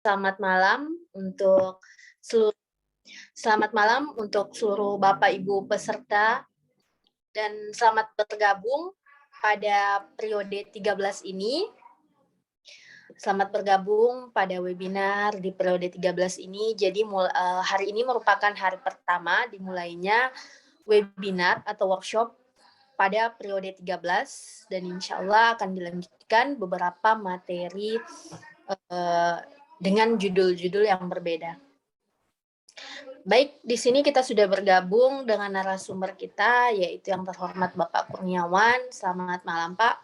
Selamat malam untuk seluruh selamat malam untuk seluruh Bapak Ibu peserta dan selamat bergabung pada periode 13 ini. Selamat bergabung pada webinar di periode 13 ini. Jadi hari ini merupakan hari pertama dimulainya webinar atau workshop pada periode 13 dan insya Allah akan dilanjutkan beberapa materi dengan judul-judul yang berbeda. Baik, di sini kita sudah bergabung dengan narasumber kita, yaitu yang terhormat Bapak Kurniawan. Selamat malam, Pak.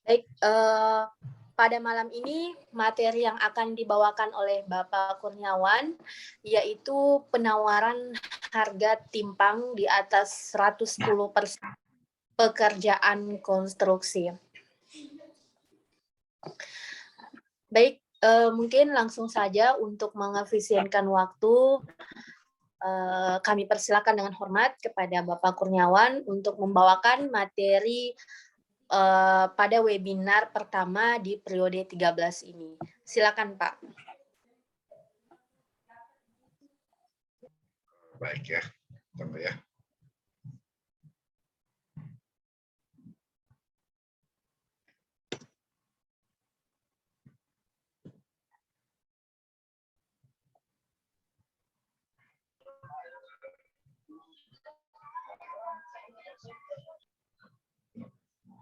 Baik, pada malam ini materi yang akan dibawakan oleh Bapak Kurniawan, yaitu penawaran harga timpang di atas 110% pekerjaan konstruksi. Baik, mungkin langsung saja untuk mengefisienkan waktu, kami persilakan dengan hormat kepada Bapak Kurniawan untuk membawakan materi pada webinar pertama di periode 13 ini. Silakan, Pak. Baik ya, tunggu ya.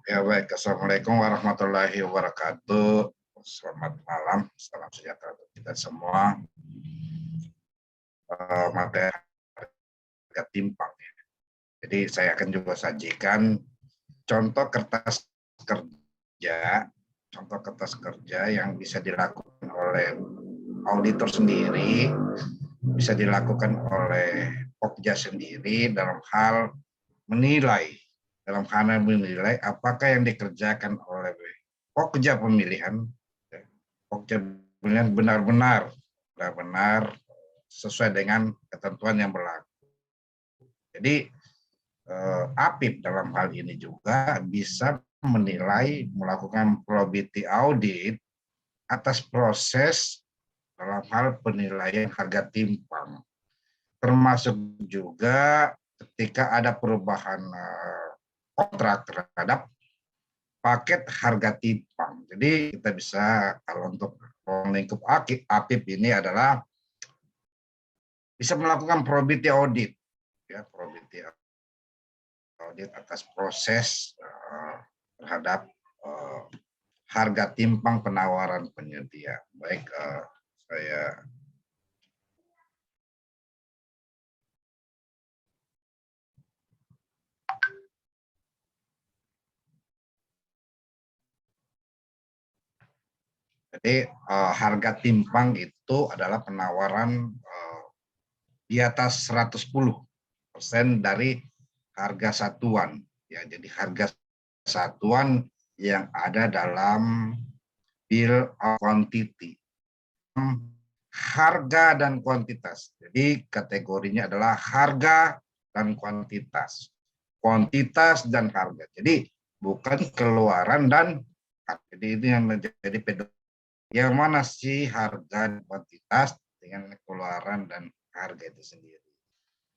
Ya baik, Assalamualaikum warahmatullahi wabarakatuh. Selamat malam, salam sejahtera untuk kita semua. Materi harga timpang. Jadi saya akan juga sajikan contoh kertas kerja yang bisa dilakukan oleh auditor sendiri, bisa dilakukan oleh Pokja sendiri dalam hal menilai apakah yang dikerjakan oleh Pokja pemilihan benar-benar sesuai dengan ketentuan yang berlaku. Jadi APIP dalam hal ini juga bisa melakukan probability audit atas proses dalam hal penilaian harga timpang, termasuk juga ketika ada perubahan kontrak terhadap paket harga timpang. Jadi kita bisa, kalau untuk lingkup APIP ini adalah bisa melakukan probability audit, ya, probability audit atas proses terhadap harga timpang penawaran penyedia. Baik, saya jadi harga timpang itu adalah penawaran di atas 110% dari harga satuan. Ya, jadi harga satuan yang ada dalam bill of quantity. Harga dan kuantitas. Jadi kategorinya adalah harga dan kuantitas. Kuantitas dan harga. Jadi bukan keluaran dan harga. Jadi ini yang menjadi pedoman. Yang mana sih harga dan kuantitas dengan keluaran dan harga itu sendiri.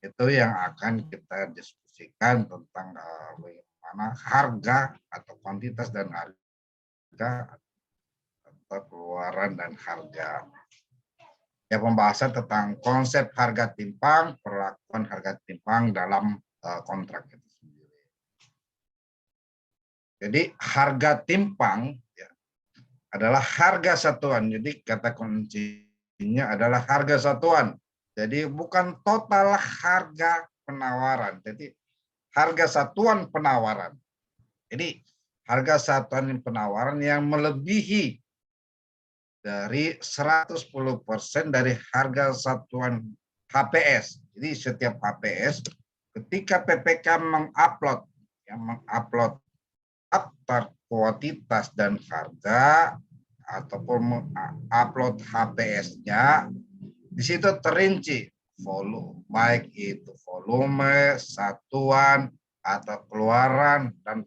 Itu yang akan kita diskusikan tentang bagaimana harga atau kuantitas dan harga atau keluaran dan harga. Ya, pembahasan tentang konsep harga timpang, perlakuan harga timpang dalam kontrak itu sendiri. Jadi harga timpang ya, adalah harga satuan. Jadi kata kuncinya adalah harga satuan. Jadi bukan total harga penawaran. Jadi harga satuan penawaran. Jadi harga satuan penawaran yang melebihi dari 110% dari harga satuan HPS. Jadi setiap HPS ketika PPK mengupload daftar kuantitas dan harga ataupun mengupload HPS-nya, di situ terinci volume, baik itu volume, satuan atau keluaran dan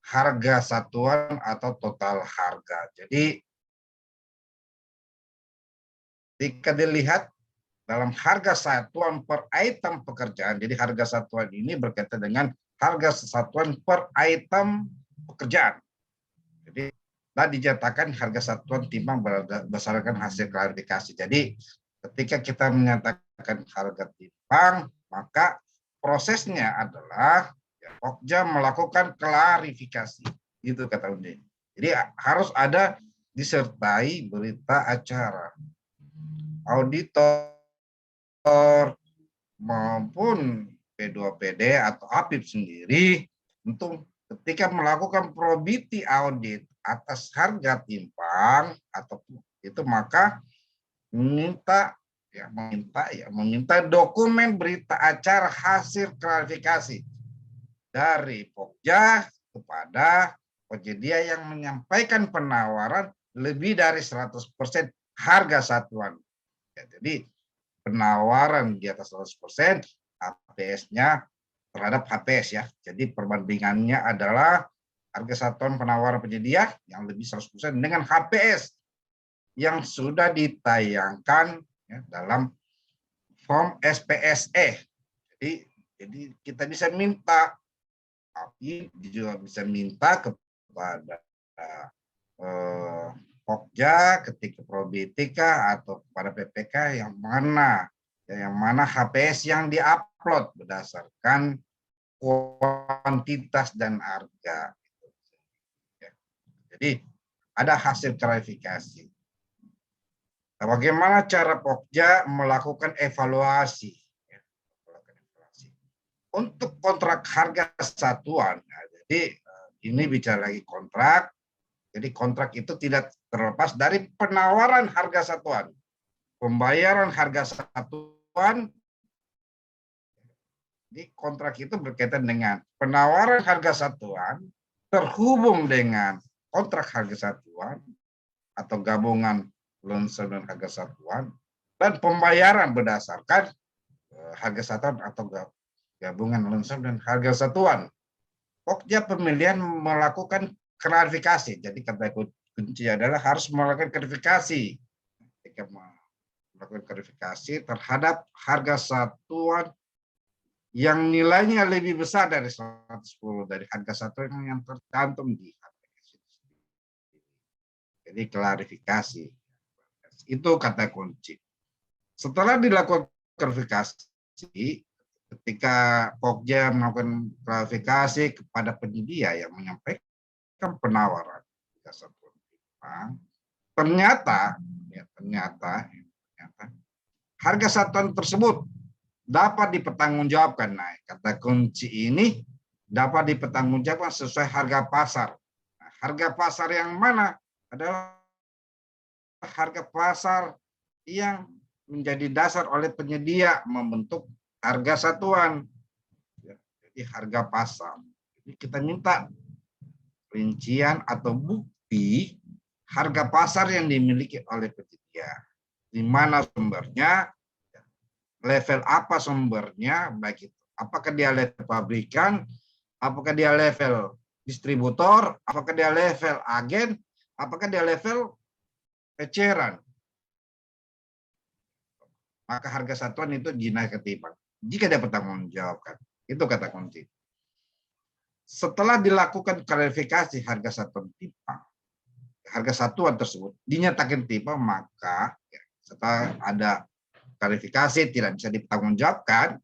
harga satuan atau total harga. Jadi jika dilihat dalam harga satuan per item pekerjaan, jadi harga satuan ini berkaitan dengan harga satuan per item pekerjaan. Jadi tadi dinyatakan harga satuan timbang berdasarkan hasil klarifikasi. Jadi ketika kita menyatakan harga timbang, maka prosesnya adalah Pokja melakukan klarifikasi. Itu kata Undi. Jadi harus ada disertai berita acara. Auditor maupun P2PD atau APIP sendiri untuk ketika melakukan probity audit atas harga timbang atau itu, maka meminta dokumen berita acara hasil klarifikasi dari Pokja kepada penyedia yang menyampaikan penawaran lebih dari 100% harga satuan. Ya, jadi penawaran di atas 100%, HPS-nya terhadap HPS ya. Jadi perbandingannya adalah harga satuan penawaran penyedia yang lebih 100% dengan HPS yang sudah ditayangkan ya, dalam form SPSE. Jadi kita bisa minta, tapi juga bisa minta kepada Pokja ketika probitika atau kepada PPK yang mana HPS yang diupload berdasarkan kuantitas dan harga. Jadi ada hasil klarifikasi. Bagaimana cara Pokja melakukan evaluasi? Untuk kontrak harga satuan, jadi ini bicara lagi kontrak. Jadi kontrak itu tidak terlepas dari penawaran harga satuan, pembayaran harga satuan. Di kontrak itu berkaitan dengan penawaran harga satuan terhubung dengan kontrak harga satuan atau gabungan lonsor dan harga satuan, dan pembayaran berdasarkan harga satuan atau gabungan lonsor dan harga satuan. Pokja pemilihan melakukan klarifikasi. Jadi kata kunci adalah harus melakukan klarifikasi. Ketika melakukan klarifikasi terhadap harga satuan yang nilainya lebih besar dari 110 dari harga satuan yang tercantum di HPS. Jadi klarifikasi. Itu kata kunci. Setelah dilakukan klarifikasi, ketika Pokja melakukan klarifikasi kepada penyedia yang menyampaikan penawaran ternyata harga satuan tersebut dapat dipertanggungjawabkan. Nah, kata kunci ini dapat dipertanggungjawabkan sesuai harga pasar. Nah, harga pasar yang mana adalah harga pasar yang menjadi dasar oleh penyedia membentuk harga satuan. Jadi harga pasar. Jadi kita minta rincian atau bukti harga pasar yang dimiliki oleh penyedia. Di mana sumbernya, level apa sumbernya, baik itu apakah dia level pabrikan, apakah dia level distributor, apakah dia level agen, apakah dia level eceran. Maka harga satuan itu dinaikkan timbang jika dia bertanggungjawabkan. Itu kata kunci. Setelah dilakukan klarifikasi harga satuan timbang, harga satuan tersebut dinyatakan timbang, maka setelah ada klarifikasi tidak bisa dipertanggungjawabkan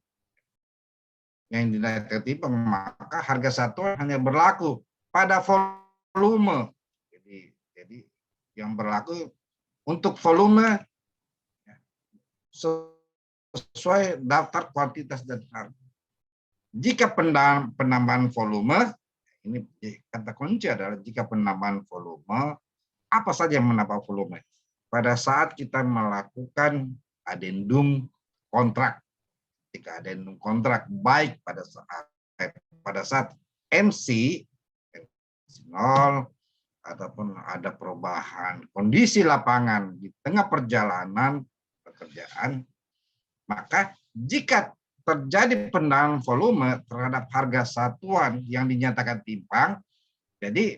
yang dinaikkan timbang, maka harga satuan hanya berlaku pada volume. Jadi yang berlaku untuk volume sesuai daftar kuantitas dan harga. Jika penambahan volume, ini kata kunci adalah jika penambahan volume, apa saja yang menambah volume? Pada saat kita melakukan adendum kontrak, ketika adendum kontrak baik pada saat MC 0 ataupun ada perubahan kondisi lapangan di tengah perjalanan pekerjaan, maka jika terjadi penambahan volume terhadap harga satuan yang dinyatakan timbang, Jadi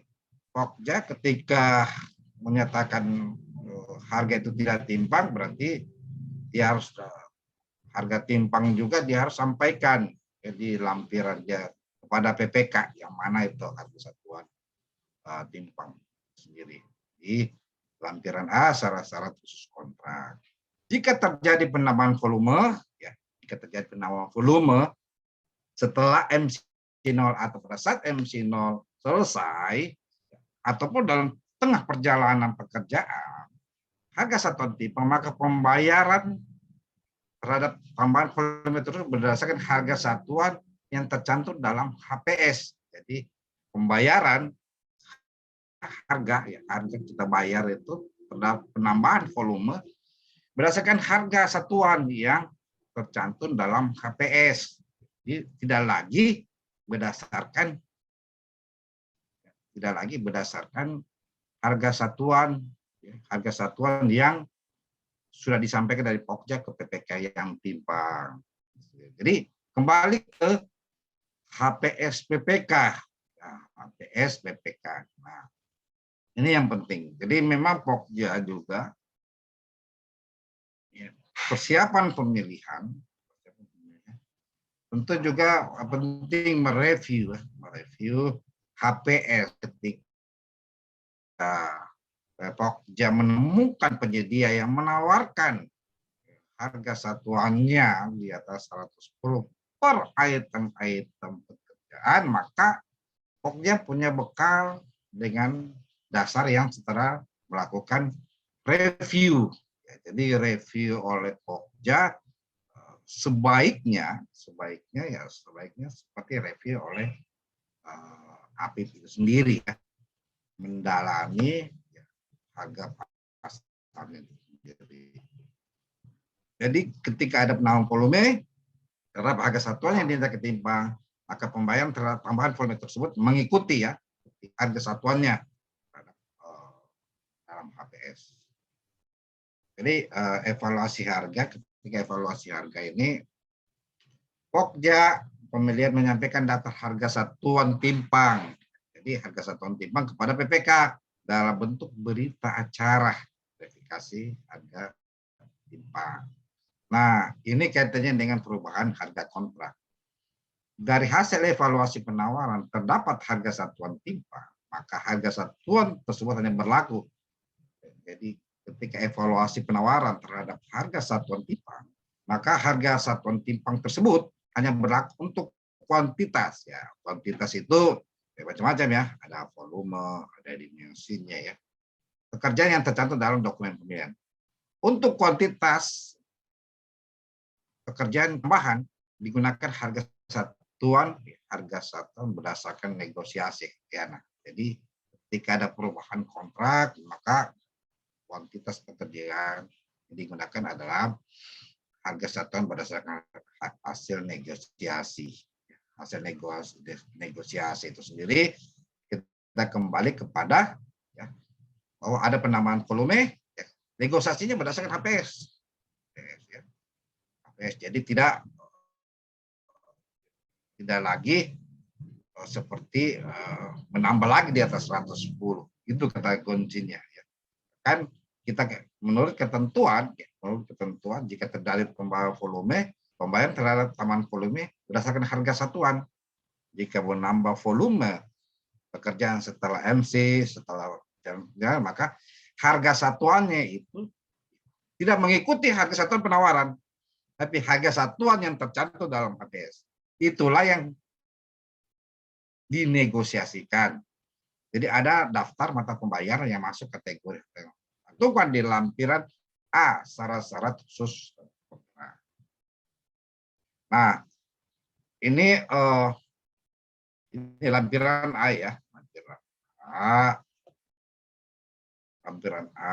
Pokja ketika menyatakan harga itu tidak timpang, berarti dia harus harga timpang juga dia harus sampaikan di lampiran dia kepada PPK yang mana itu harga satuan timpang sendiri di lampiran A syarat-syarat khusus kontrak. Jika terjadi penambahan volume, ya, jika terjadi penambahan volume setelah MC0 atau pada saat MC0 selesai ataupun dalam tengah perjalanan pekerjaan, harga satuan timpang, maka pembayaran terhadap tambahan volume tersebut berdasarkan harga satuan yang tercantum dalam HPS. Jadi pembayaran harga, ya harga kita bayar itu terhadap penambahan volume berdasarkan harga satuan yang tercantum dalam HPS. Jadi tidak lagi berdasarkan harga satuan yang sudah disampaikan dari Pokja ke PPK yang timpang. Jadi kembali ke HPS PPK. Nah, HPS PPK. Nah, ini yang penting. Jadi memang Pokja juga ya, persiapan pemilihan tentu juga penting mereview HPS ketika Pokja menemukan penyedia yang menawarkan harga satuannya di atas 110 per item pekerjaan, maka Pokja punya bekal dengan dasar yang setelah melakukan review. Ya, jadi review oleh Pokja sebaiknya seperti review oleh APIP itu sendiri, ya, mendalami ya, harga pasarnya itu sendiri. Jadi ketika ada penambahan volume terhadap harga satuan yang tidak ketimpang, maka pembayaran terhadap tambahan volume tersebut mengikuti ya harga satuannya dalam HPS. Jadi evaluasi harga, ketika evaluasi harga ini Pokja pemilihan menyampaikan data harga satuan timpang. Jadi harga satuan timpang kepada PPK dalam bentuk berita acara verifikasi harga timpang. Nah, ini kaitannya dengan perubahan harga kontrak. Dari hasil evaluasi penawaran terdapat harga satuan timpang, maka harga satuan tersebut hanya berlaku. Jadi ketika evaluasi penawaran terhadap harga satuan timpang, maka harga satuan timpang tersebut hanya berlaku untuk kuantitas. Ya, kuantitas itu macam-macam ya, ada volume, ada dimensinya ya. Pekerjaan yang tercantum dalam dokumen pemilihan. Untuk kuantitas pekerjaan tambahan digunakan harga satuan berdasarkan negosiasi. Ya, nah, jadi ketika ada perubahan kontrak, maka kuantitas pekerjaan yang digunakan adalah harga satuan berdasarkan hasil negosiasi. Hasil negosiasi itu sendiri kita kembali kepada ya, bahwa ada penambahan volume, ya, negosiasinya berdasarkan HPS. Ya. Jadi tidak lagi seperti menambah lagi di atas 110. Itu kata kuncinya. Ya. Kan kita menurut ketentuan jika terdapat pembayaran volume, pembayaran terhadap tambahan volume berdasarkan harga satuan. Jika menambah volume pekerjaan setelah MC, maka harga satuannya itu tidak mengikuti harga satuan penawaran, tapi harga satuan yang tercantum dalam HPS. Itulah yang dinegosiasikan. Jadi ada daftar mata pembayaran yang masuk kategori tentukan di lampiran A, syarat-syarat khusus. Nah, ini lampiran A ya, lampiran A,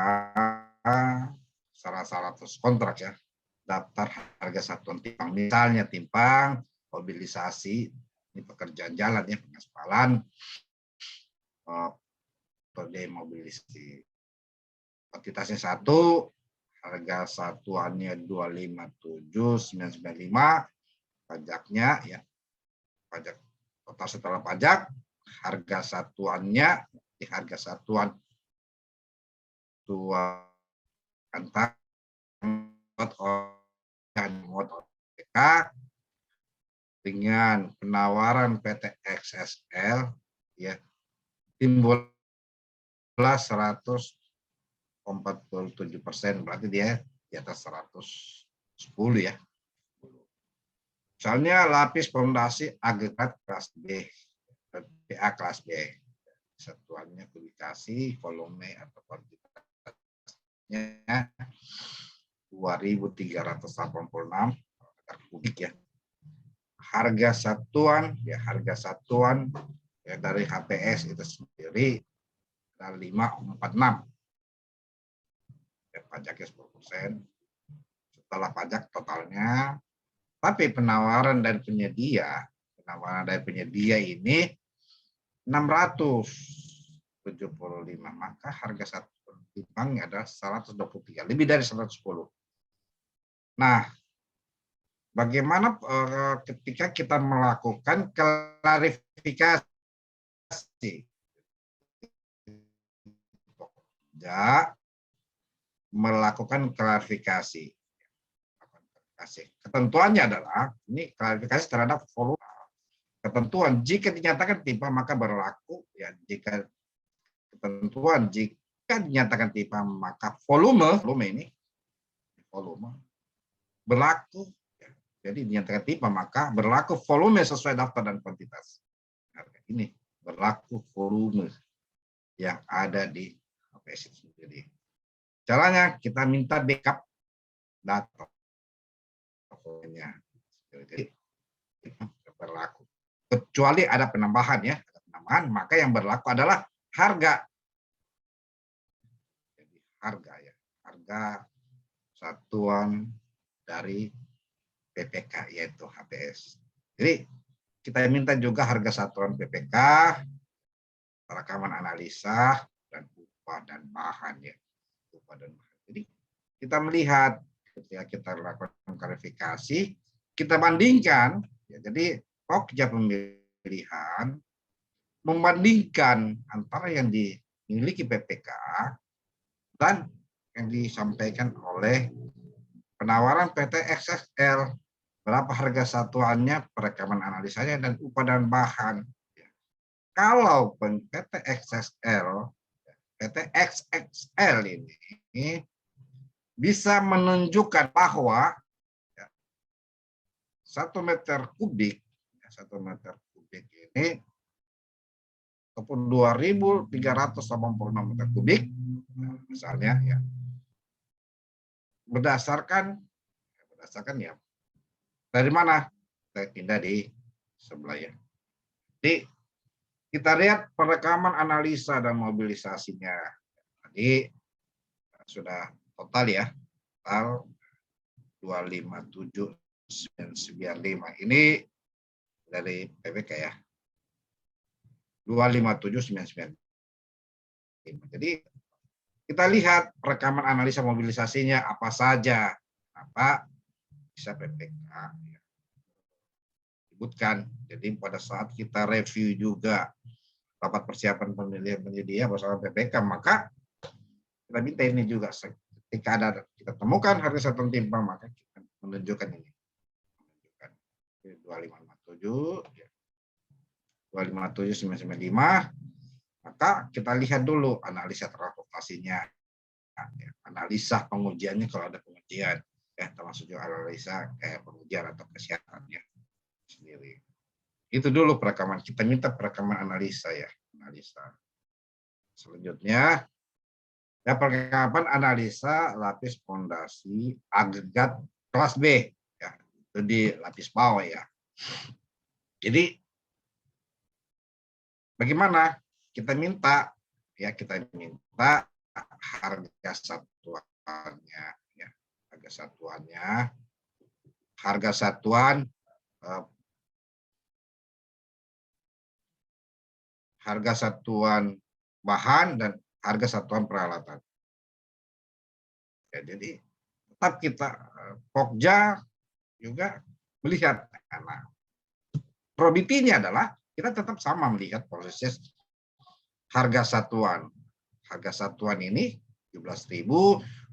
syarat-syarat khusus kontrak ya. Daftar harga satuan timpang, misalnya timpang, mobilisasi, ini pekerjaan jalan ya, pengaspalan, mobilisasi. Kuantitasnya 1, harga satuannya 257.995, pajaknya ya, pajak total setelah pajak harga satuannya di harga satuan antara OTK dengan penawaran PT XSL ya timbullah 147%, berarti dia di atas 110 ya. Misalnya lapis fondasi agregat kelas B, PA kelas B. Satuannya kubikasi, volume atau kuantitasnya 2.386 meter kubik ya. Harga satuan ya dari HPS itu sendiri adalah 546. Ya, pajaknya 10%. Setelah pajak totalnya, tapi penawaran dari penyedia ini 675, maka harga satu timbangnya adalah 123, lebih dari 110. Nah, bagaimana ketika kita melakukan klarifikasi? Ya, melakukan klarifikasi. Ketentuannya adalah ini klarifikasi terhadap volume. Ketentuan jika dinyatakan timpang maka berlaku ya, jika dinyatakan timpang maka volume berlaku ya. Jadi dinyatakan timpang maka berlaku volume sesuai daftar dan kuantitas. Nah, ini berlaku volume yang ada di HPS itu sendiri. Caranya kita minta backup data. Jadi berlaku. Kecuali ada penambahan ya, maka yang berlaku adalah harga. Jadi harga satuan dari PPK yaitu HPS. Jadi kita minta juga harga satuan PPK, rekaman analisa dan upah dan bahan ya. Jadi kita melihat ketika kita lakukan klarifikasi, kita bandingkan ya, jadi Pokja pemilihan membandingkan antara yang dimiliki PPK dan yang disampaikan oleh penawaran PT XSL, berapa harga satuannya, perekaman analisanya, dan upah dan bahan. Kalau PT XXL ini bisa menunjukkan bahwa 1 meter kubik ini ataupun 2.386 meter kubik misalnya ya, berdasarkan ya dari mana, saya pindah di sebelah ya. Jadi kita lihat perekaman analisa dan mobilisasinya tadi sudah total ya, total 257.995 ini dari PPK ya, 257.995. Jadi kita lihat rekaman analisa mobilisasinya apa saja, apa bisa PPK ya, sebutkan. Jadi pada saat kita review juga rapat persiapan pemilihan penyedia bersama PPK, maka kita minta ini juga ketika ada kita temukan harga satuan timbang maka kita menunjukkan ini. 257.995, maka kita lihat dulu analisa transportasinya, analisa pengujiannya kalau ada pengujian, ya termasuk juga analisa pengujian atau kesehatannya sendiri. Itu dulu perekaman, kita minta perekaman analisa ya, analisa. Selanjutnya, ya perekaman analisa lapis fondasi agregat kelas B, ya itu di lapis bawah ya. Jadi bagaimana kita minta harga satuannya ya, harga satuan bahan dan harga satuan peralatan. Ya, jadi tetap kita Pokja juga melihat karena probity ini adalah kita tetap sama melihat proses harga satuan. Harga satuan ini 17.000,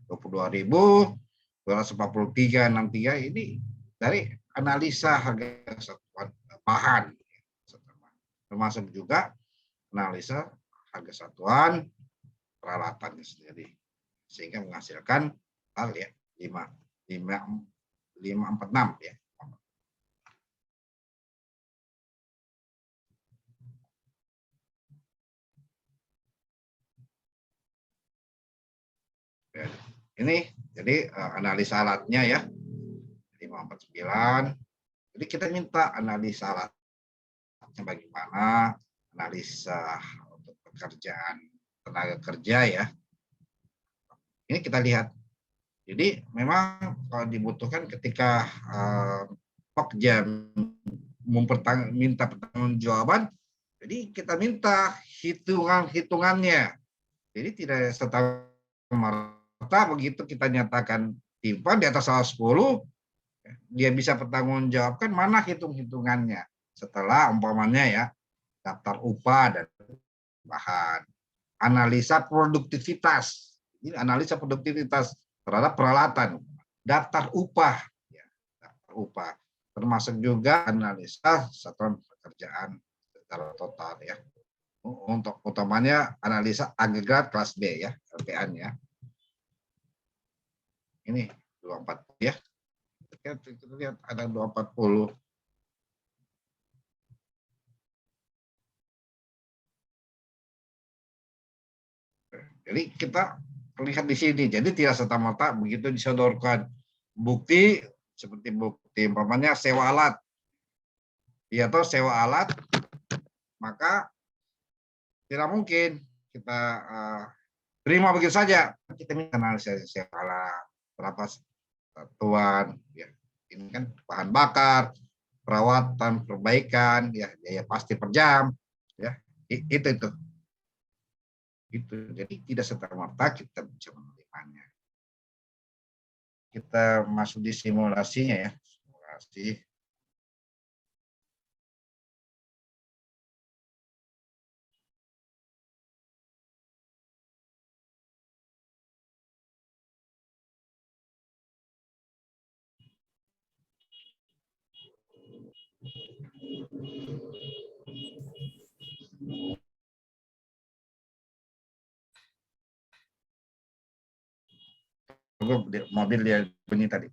22.000, 243.63 ini dari analisa harga satuan bahan, termasuk juga analisa harga satuan peralatannya sendiri, sehingga menghasilkan hal ya 546 ya. Ini jadi analisa alatnya ya 549. Jadi kita minta analisa alatnya bagaimana, analisa untuk pekerjaan tenaga kerja ya. Ini kita lihat. Jadi memang kalau dibutuhkan ketika Pokja minta pertanggungjawaban, jadi kita minta hitungannya. Jadi tidak serta merta begitu kita nyatakan timpa di atas 10, dia bisa pertanggungjawabkan mana hitungannya setelah umpamanya ya daftar upah dan bahan, analisa produktivitas. Ini analisa produktivitas terhadap peralatan, daftar upah, ya, daftar upah, termasuk juga analisa satuan pekerjaan secara total ya. Untuk utamanya analisa agregat kelas B ya, LPA-nya. Ini 240 ya. Kita lihat ada 240. Jadi kita lihat di sini. Jadi tidak serta-merta begitu disodorkan bukti seperti bukti umpamanya sewa alat. Ya atau sewa alat, maka tidak mungkin kita terima begitu saja. Kita minta analisis sewa alat, berapa satuan, ya. Ini kan bahan bakar, perawatan, perbaikan, ya biaya pasti per jam, ya itu. Jadi tidak serta-merta kita bisa menerimanya. Kita masuk di simulasinya ya, simulasi. Mobil dia bunyi tadi.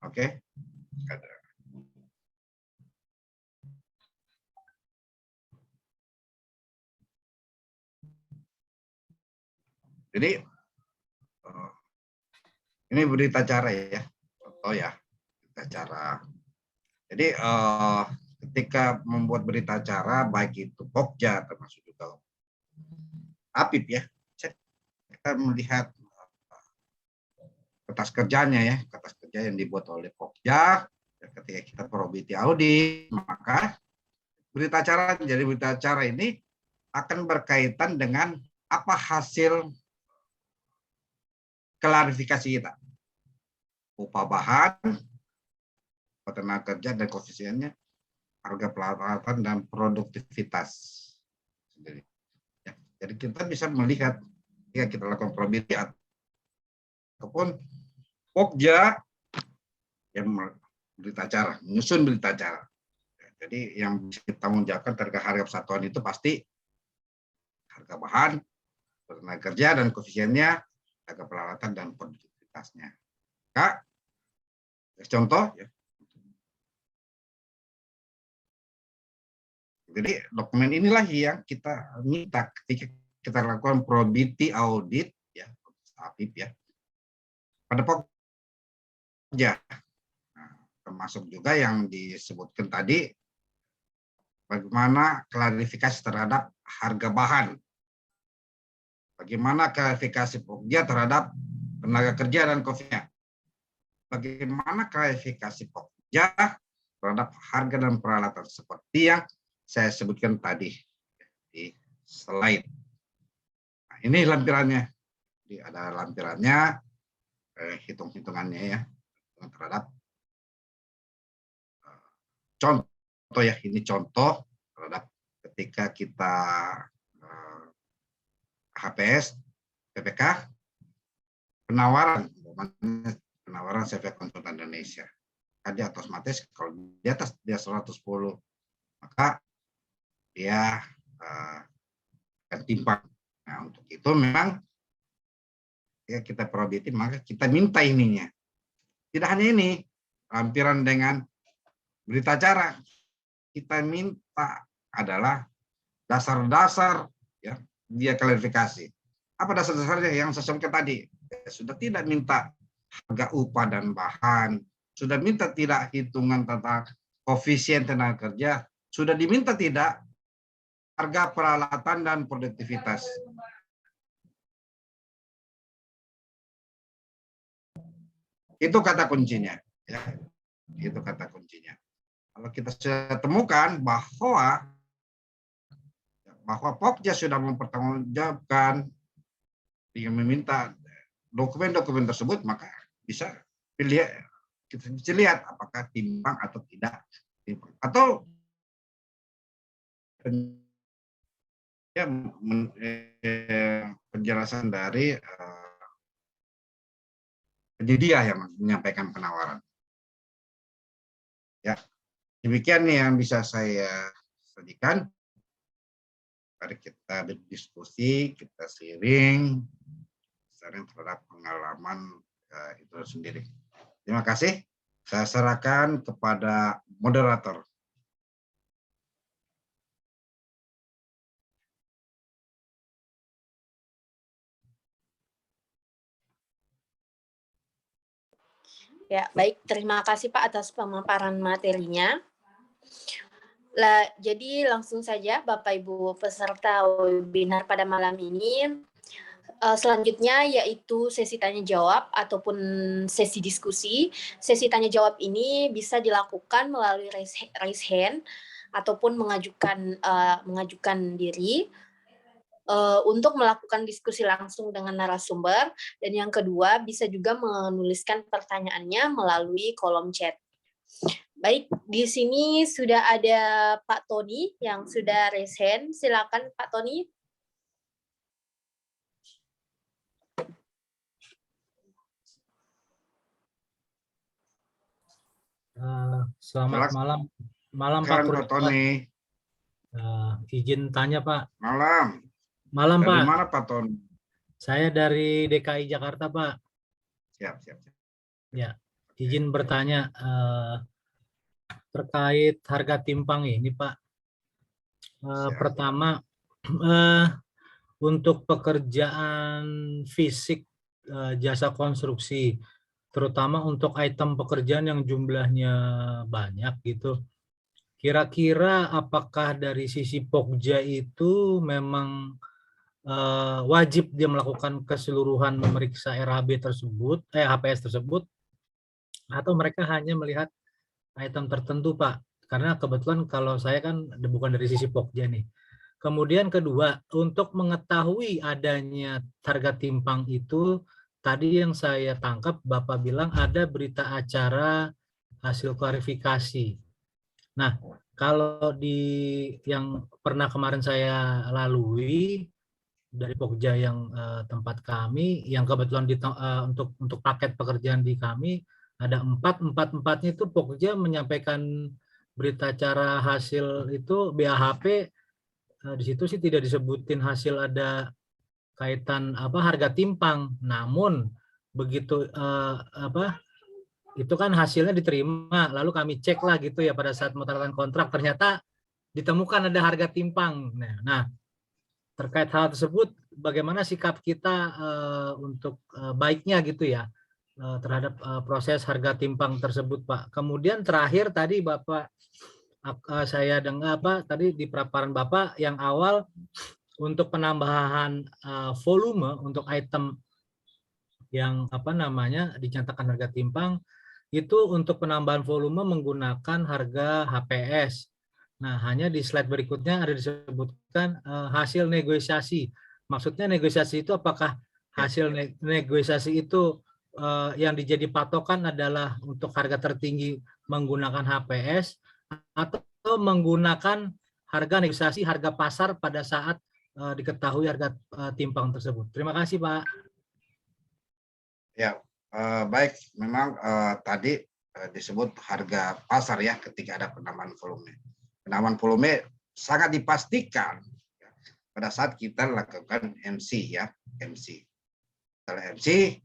Oke. Jadi ini berita acara ya, contoh ya, berita acara. Jadi ketika membuat berita acara, baik itu Pokja termasuk juga Apip ya, kita melihat kertas kerjanya ya, kertas kerja yang dibuat oleh Pokja. Ketika kita probiti audit, maka berita acara jadi berita acara ini akan berkaitan dengan apa hasil klarifikasi kita. Upah bahan, tenaga kerja dan koefisiennya, harga peralatan dan produktivitas. Jadi kita bisa melihat jika kita lakukan probiti ataupun Pokja yang berita acara, menyusun berita acara. Jadi yang bisa ditanggungjawabkan terhadap harga persatuan itu pasti harga bahan, tenaga kerja dan koefisiennya, harga peralatan dan produktivitasnya. Kak, contoh ya. Jadi dokumen inilah yang kita minta ketika kita lakukan probability audit ya, APIP ya, pada Pokja. Nah, termasuk juga yang disebutkan tadi bagaimana klarifikasi terhadap harga bahan. Bagaimana klarifikasi Pokja terhadap tenaga kerja dan koefisiennya. Bagaimana klarifikasi Pokja terhadap harga dan peralatan seperti yang saya sebutkan tadi di slide. Nah, ini lampirannya. Jadi ada lampirannya, hitung-hitungannya ya terhadap contoh ya, ini contoh terhadap ketika kita HPS, PPK, penawaran CV konsultan Indonesia. Dia otomatis kalau di atas dia 110, maka dia akan timpang. Nah, untuk itu memang ya kita probability, maka kita minta ininya. Tidak hanya ini, lampiran dengan berita acara, kita minta adalah dasar-dasar ya, dia klarifikasi. Apa dasar-dasarnya yang saya sebutkan tadi? Ya, sudah tidak minta harga upah dan bahan, sudah minta tidak hitungan tentang koefisien tenaga kerja, sudah diminta tidak harga peralatan dan produktivitas. Itu kata kuncinya. Ya. Itu kata kuncinya. Kalau kita sudah temukan bahwa Pokja sudah mempertanggungjawabkan dengan meminta dokumen-dokumen tersebut, maka bisa kita bisa lihat apakah timbang atau tidak timbang. Atau ya, penjelasan dari penyedia yang menyampaikan penawaran. Ya, demikian yang bisa saya sajikan. Mari kita berdiskusi, kita sharing terhadap pengalaman itu sendiri. Terima kasih. Saya serahkan kepada moderator. Ya, baik. Terima kasih Pak atas pemaparan materinya. Jadi langsung saja Bapak Ibu peserta webinar pada malam ini. Selanjutnya yaitu sesi tanya jawab ataupun sesi diskusi. Sesi tanya jawab ini bisa dilakukan melalui raise hand ataupun mengajukan diri untuk melakukan diskusi langsung dengan narasumber, dan yang kedua bisa juga menuliskan pertanyaannya melalui kolom chat. Baik, di sini sudah ada Pak Tony yang sudah raise hand. Silakan Pak Tony. Selamat malam Pak Purba. Izin tanya Pak. Malam Pak. Dari mana Pak Tony? Saya dari DKI Jakarta Pak. Siap. Ya, izin bertanya terkait harga timpang ini Pak. Pertama, untuk pekerjaan fisik jasa konstruksi, terutama untuk item pekerjaan yang jumlahnya banyak gitu. Kira-kira apakah dari sisi Pokja itu memang wajib dia melakukan keseluruhan memeriksa RHB tersebut, HPS tersebut, atau mereka hanya melihat item tertentu Pak? Karena kebetulan kalau saya kan bukan dari sisi Pokja nih. Kemudian kedua, untuk mengetahui adanya harga timpang itu, tadi yang saya tangkap Bapak bilang ada berita acara hasil klarifikasi. Nah, kalau di yang pernah kemarin saya lalui dari Pokja yang tempat kami, yang kebetulan untuk paket pekerjaan di kami ada empatnya itu Pokja menyampaikan berita acara hasil itu BAHP, di situ sih tidak disebutin hasil ada kaitan harga timpang. Namun begitu itu kan hasilnya diterima, lalu kami cek lah gitu ya pada saat pemotretan kontrak, ternyata ditemukan ada harga timpang. Nah, terkait hal tersebut, bagaimana sikap kita untuk baiknya gitu ya terhadap proses harga timpang tersebut, Pak. Kemudian terakhir tadi Bapak, saya dengar tadi di paparan Bapak yang awal untuk penambahan volume untuk item yang dinyatakan harga timpang, itu untuk penambahan volume menggunakan harga HPS. Nah, hanya di slide berikutnya ada disebutkan hasil negosiasi. Maksudnya negosiasi itu apakah hasil negosiasi itu yang dijadi patokan adalah untuk harga tertinggi menggunakan HPS atau menggunakan harga negosiasi harga pasar pada saat diketahui harga timpang tersebut. Terima kasih, Pak. Ya, baik. Memang tadi disebut harga pasar ya ketika ada penambahan volume. Penambahan volume sangat dipastikan ya, pada saat kita lakukan MC ya, MC. Kalau MC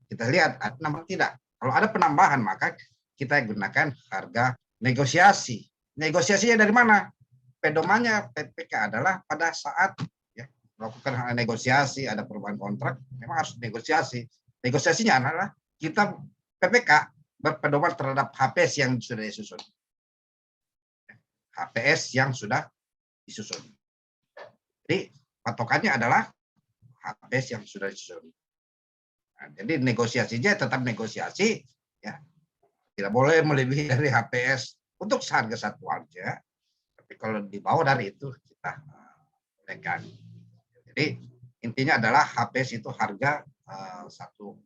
kita lihat ada tidak. Kalau ada penambahan maka kita gunakan harga negosiasi. Negosiasinya dari mana? Pedomannya PPK adalah pada saat melakukan negosiasi, ada perubahan kontrak, memang harus negosiasi. Negosiasinya adalah kita PPK berpedoman terhadap HPS yang sudah disusun. HPS yang sudah disusun. Jadi patokannya adalah HPS yang sudah disusun. Nah, jadi negosiasinya tetap negosiasi, ya tidak boleh melebihi dari HPS untuk harga satuannya. Tapi kalau di bawah dari itu kita naikkan. Jadi intinya adalah HPS itu harga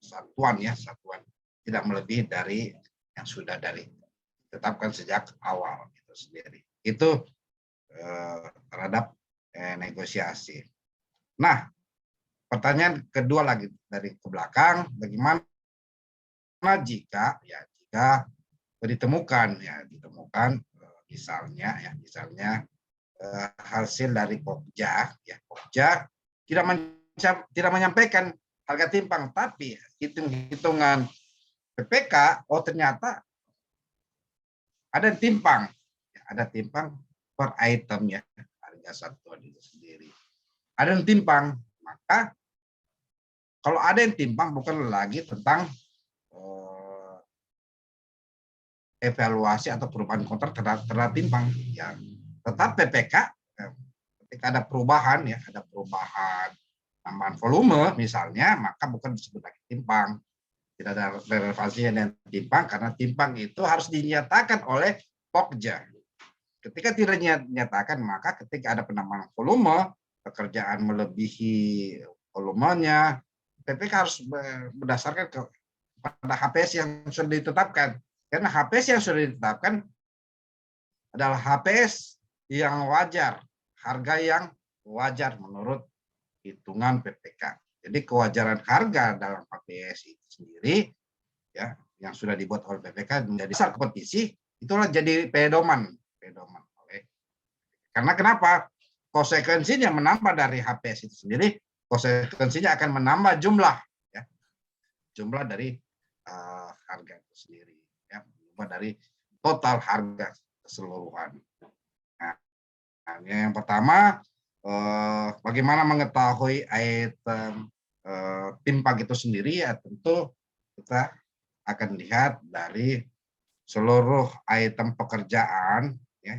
satuan ya, satuan tidak melebihi dari yang sudah ditetapkan sejak awal itu sendiri. Itu terhadap negosiasi. Nah, pertanyaan kedua lagi dari ke belakang, bagaimana jika ditemukan misalnya hasil dari Pokja tidak menyampaikan harga timpang, tapi hitung-hitungan PPK ternyata ada timpang per item ya, harga satuan itu sendiri. Ada yang timpang, maka kalau ada yang timpang bukan lagi tentang evaluasi atau perubahan kontrak terhadap timpang ya, tetap PPK ketika ada perubahan tambahan volume misalnya, maka bukan disebut lagi timpang. Tidak ada relevansinya dengan timpang karena timpang itu harus dinyatakan oleh Pokja. Ketika tidak dinyatakan, maka ketika ada penambahan volume, pekerjaan melebihi volumenya, PPK harus berdasarkan pada HPS yang sudah ditetapkan. Karena HPS yang sudah ditetapkan adalah HPS yang wajar, harga yang wajar menurut hitungan PPK. Jadi kewajaran harga dalam HPS itu sendiri ya, yang sudah dibuat oleh PPK menjadi dasar kompetisi, itulah jadi pedoman oleh. Karena kenapa? Konsekuensinya menambah dari HPS itu sendiri, konsekuensinya akan menambah jumlah dari harga itu sendiri ya, menambah dari total harga keseluruhan. Nah, yang pertama, bagaimana mengetahui item timpang itu sendiri ya, tentu kita akan lihat dari seluruh item pekerjaan ya,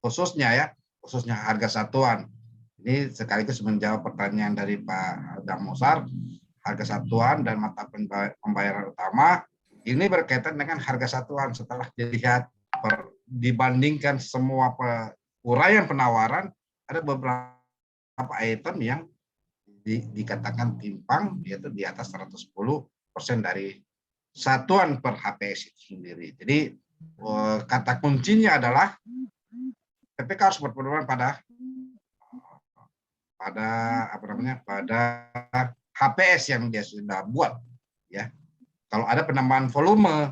khususnya harga satuan. Ini sekaligus menjawab pertanyaan dari Pak Damosar, harga satuan dan mata pembayaran utama ini berkaitan dengan harga satuan. Setelah dilihat dibandingkan semua uraian penawaran, ada beberapa item yang dikatakan timpang, yaitu di atas 110% dari satuan per HPS itu sendiri. Jadi kata kuncinya adalah PPK harus berpedoman pada HPS yang dia sudah buat ya. Kalau ada penambahan volume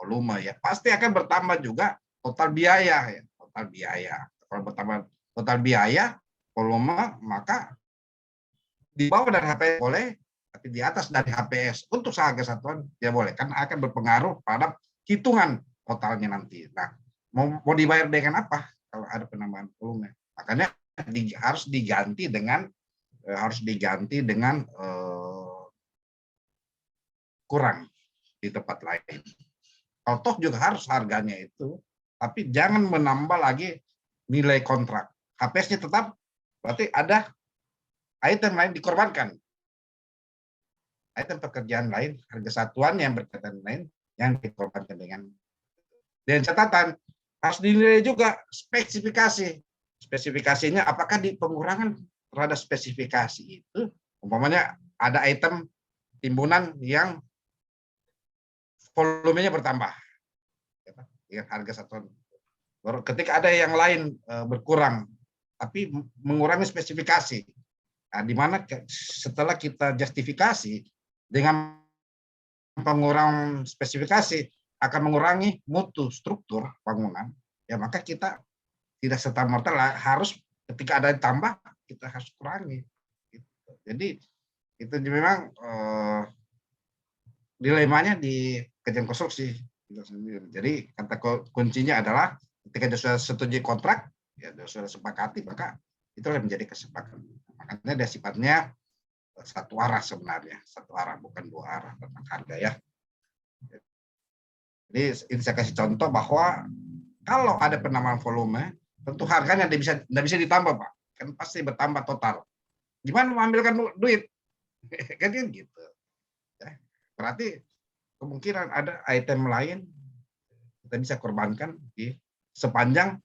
volume ya, pasti akan bertambah juga total biaya ya, total biaya. Kalau bertambah total biaya, volume, maka di bawah dari HPS boleh, tapi di atas dari HPS untuk seharga satuan ya boleh, kan akan berpengaruh pada hitungan totalnya nanti. Nah, mau dibayar dengan apa kalau ada penambahan volume? Makanya harus diganti dengan kurang di tempat lain. Kalau toh juga harus harganya itu, tapi jangan menambah lagi nilai kontrak. HPS-nya tetap, berarti ada item lain dikorbankan. Item pekerjaan lain, harga satuan yang berkaitan lain yang dikorbankan dengan catatan harus dinilai juga spesifikasi. Spesifikasinya apakah di pengurangan terhadap spesifikasi itu, umpamanya ada item timbunan yang volumenya bertambah, ya, harga satuan. Ketika ada yang lain berkurang, tapi mengurangi spesifikasi, nah, di mana setelah kita justifikasi dengan pengurangan spesifikasi akan mengurangi mutu struktur bangunan, ya maka kita tidak serta-merta harus ketika ada yang tambah kita harus kurangi. Jadi itu memang dilemanya di kajian konstruksi. Jadi kata kuncinya adalah ketika sudah setuju kontrak, ya sudah sepakati, maka itulah menjadi kesepakatan. Makanya dia sifatnya satu arah sebenarnya, satu arah bukan dua arah tentang harga ya. Jadi ini saya kasih contoh bahwa kalau ada penambahan volume, tentu harganya tidak bisa ditambah, Pak. Kan pasti bertambah total. Gimana mengambilkan duit? Kan gitu. Ya. Berarti kemungkinan ada item lain kita bisa korbankan sepanjang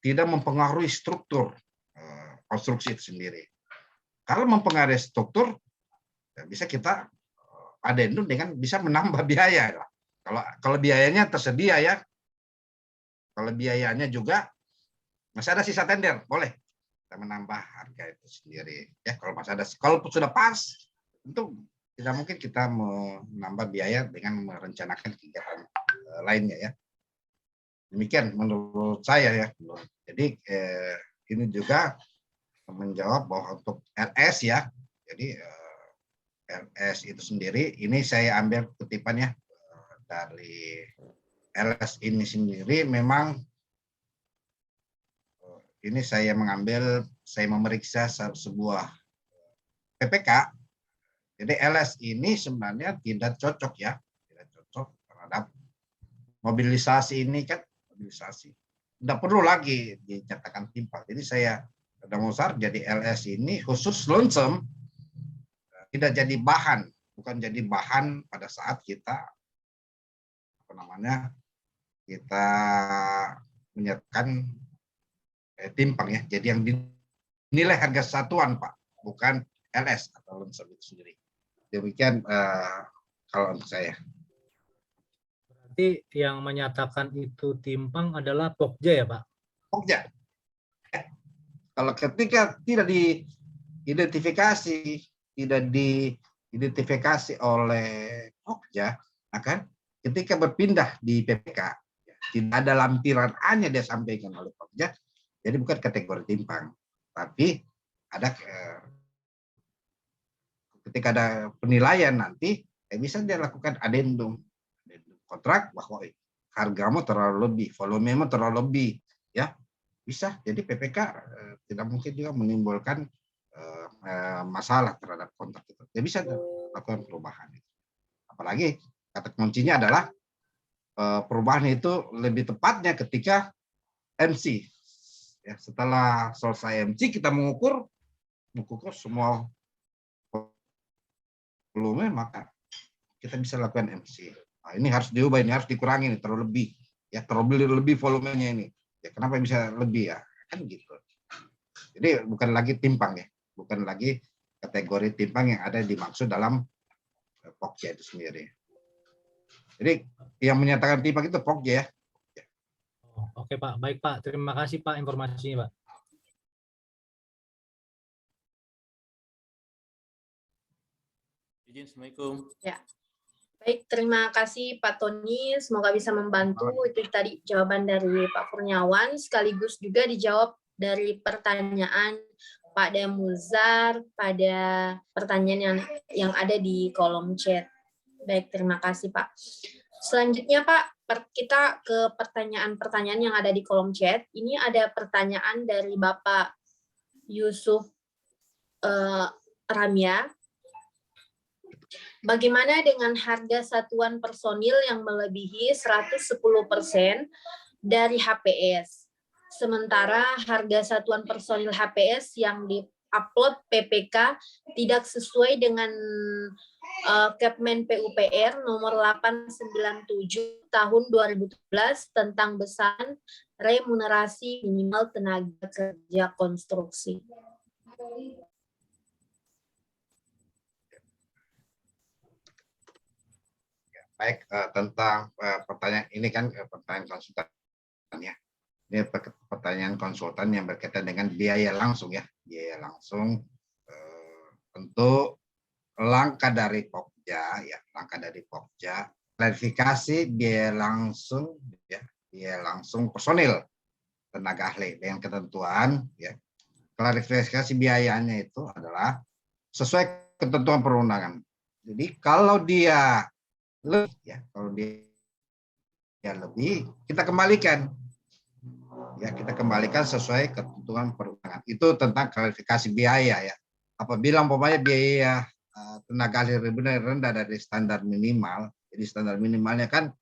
tidak mempengaruhi struktur konstruksi itu sendiri. Kalau mempengaruhi struktur, ya bisa kita adendum dengan bisa menambah biaya. Kalau biayanya tersedia ya, kalau biayanya juga masih ada sisa tender, boleh kita menambah harga itu sendiri. Ya, kalau masih ada, kalau sudah pas, tentu tidak mungkin kita menambah biaya dengan merencanakan kegiatan lainnya ya. Demikian menurut saya ya. Jadi ini juga menjawab bahwa untuk LS ya. Jadi LS itu sendiri ini saya ambil kutipannya dari LS ini sendiri memang ini saya memeriksa sebuah PPK. Jadi LS ini sebenarnya tidak cocok ya, tidak cocok terhadap mobilisasi ini kan mobilisasi. Tidak perlu lagi dinyatakan timpang. Jadi saya Damusar jadi LS ini khusus lonesome tidak jadi bahan, bukan jadi bahan pada saat kita kita menyatakan timpang ya. Jadi yang dinilai harga satuan Pak, bukan LS atau lonesome itu sendiri. Demikian kalau untuk saya. Berarti yang menyatakan itu timpang adalah Pokja ya Pak? Pokja. Kalau ketika tidak diidentifikasi oleh Pokja, akan ketika berpindah di PPK tidak ada lampiran A-nya dia sampaikan oleh Pokja, jadi bukan kategori timpang, tapi ada ketika ada penilaian nanti bisa dia lakukan adendum kontrak bahwa hargamu terlalu lebih, volumemu terlalu lebih, ya bisa. Jadi PPK tidak mungkin juga menimbulkan masalah terhadap kontrak itu. Dia bisa lakukan perubahan. Apalagi kata kuncinya adalah perubahan itu lebih tepatnya ketika MC. Ya, setelah selesai MC kita mengukur semua volume, maka kita bisa lakukan MC. Nah, ini harus diubah, ini harus dikurangi, ini terlalu lebih, ya terlalu lebih volumenya ini. Ya kenapa bisa lebih ya? Kan gitu. Jadi bukan lagi timpang ya, bukan lagi kategori timpang yang ada dimaksud dalam Pokja itu sendiri. Jadi yang menyatakan timpang itu Pokja ya. Oke Pak, baik Pak. Terima kasih Pak informasinya Pak. Izin, Assalamualaikum. Ya. Baik, terima kasih Pak Tony. Semoga bisa membantu. Itu tadi jawaban dari Pak Kurniawan, sekaligus juga dijawab dari pertanyaan Pak Damuzar pada pertanyaan yang ada di kolom chat. Baik, terima kasih Pak. Selanjutnya Pak, kita ke pertanyaan-pertanyaan yang ada di kolom chat. Ini ada pertanyaan dari Bapak Yusuf Ramya. Bagaimana dengan harga satuan personil yang melebihi 110% dari HPS? Sementara harga satuan personil HPS yang di-upload PPK tidak sesuai dengan Kepmen PUPR nomor 897 tahun 2017 tentang besaran remunerasi minimal tenaga kerja konstruksi. Baik, tentang pertanyaan ini kan pertanyaan konsultan ya. Ini pertanyaan konsultan yang berkaitan dengan biaya langsung ya. Biaya langsung tentu langkah dari Pokja ya, langkah dari Pokja klarifikasi biaya langsung ya, biaya langsung personil tenaga ahli dengan ketentuan ya. Klarifikasi biayanya itu adalah sesuai ketentuan perundangan. Jadi kalau dia lebih ya, kalau dia lebih kita kembalikan ya, kita kembalikan sesuai ketentuan perundangan. Itu tentang klarifikasi biaya ya. Apabila umpamanya biaya tenaga ahli rendah dari standar minimal, jadi standar minimalnya kan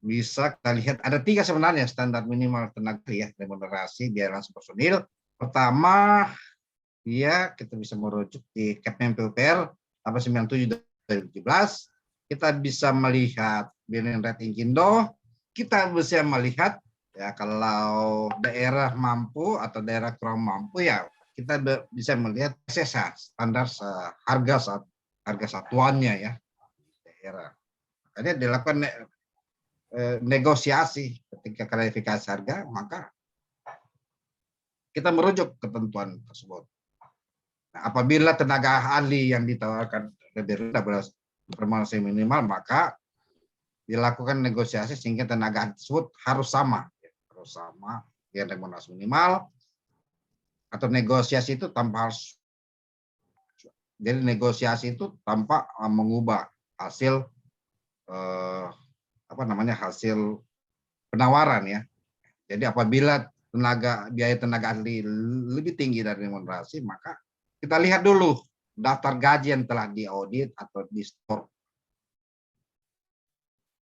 bisa kita lihat ada 3 sebenarnya standar minimal tenaga ya, remunerasi biaya langsung personil. Pertama dia kita bisa merujuk di Kepmen PUPR 897 2017. Kita bisa melihat billing rate Inkindo, kita bisa melihat ya kalau daerah mampu atau daerah kurang mampu ya kita bisa melihat SSH standar harga satuannya ya daerah. Makanya dilakukan negosiasi ketika klarifikasi harga, maka kita merujuk ketentuan tersebut. Nah, apabila tenaga ahli yang ditawarkan lebih rendah remunerasi minimal, maka dilakukan negosiasi sehingga tenaga ahli tersebut harus sama dengan remunerasi minimal, atau negosiasi itu tanpa harus, jadi negosiasi itu tanpa mengubah hasil hasil penawaran ya. Jadi apabila biaya tenaga ahli lebih tinggi dari remunerasi, maka kita lihat dulu daftar gaji yang telah diaudit atau di store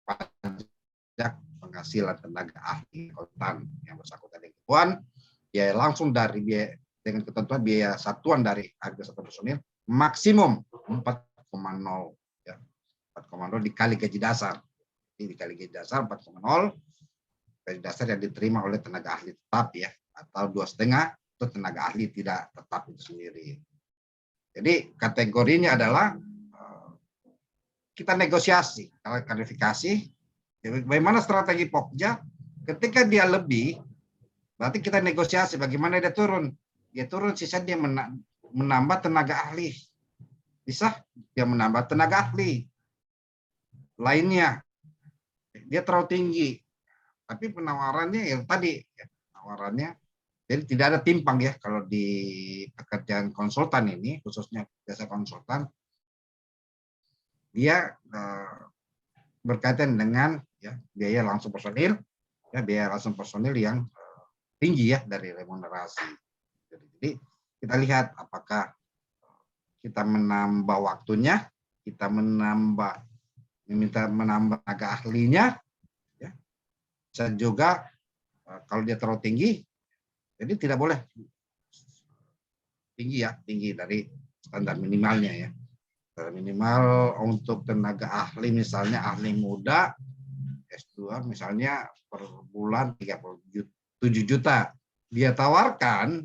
pajak penghasilan tenaga ahli konsultan yang bersangkutan dengan ketentuan biaya langsung dari biaya dengan ketentuan biaya satuan dari harga satuan personil maksimum 4,0 ya, 4,0 dikali gaji dasar. Jadi dikali gaji dasar 4,0 gaji dasar yang diterima oleh tenaga ahli tetap ya, atau 2,5 itu tenaga ahli tidak tetap itu sendiri. Jadi kategorinya adalah kita negosiasi, klarifikasi, bagaimana strategi Pokja ketika dia lebih, berarti kita negosiasi bagaimana dia turun sisa dia menambah tenaga ahli, bisa dia menambah tenaga ahli lainnya, dia terlalu tinggi, tapi penawarannya yang tadi penawarannya, jadi tidak ada timpang ya kalau di pekerjaan konsultan ini, khususnya jasa konsultan, dia berkaitan dengan ya, biaya langsung personil yang tinggi ya dari remunerasi. Jadi kita lihat apakah kita menambah waktunya, kita meminta menambah tenaga ahlinya, ya. Bisa juga kalau dia terlalu tinggi, jadi tidak boleh tinggi dari standar minimalnya ya. Minimal untuk tenaga ahli, misalnya ahli muda S2 misalnya per bulan 37 juta, dia tawarkan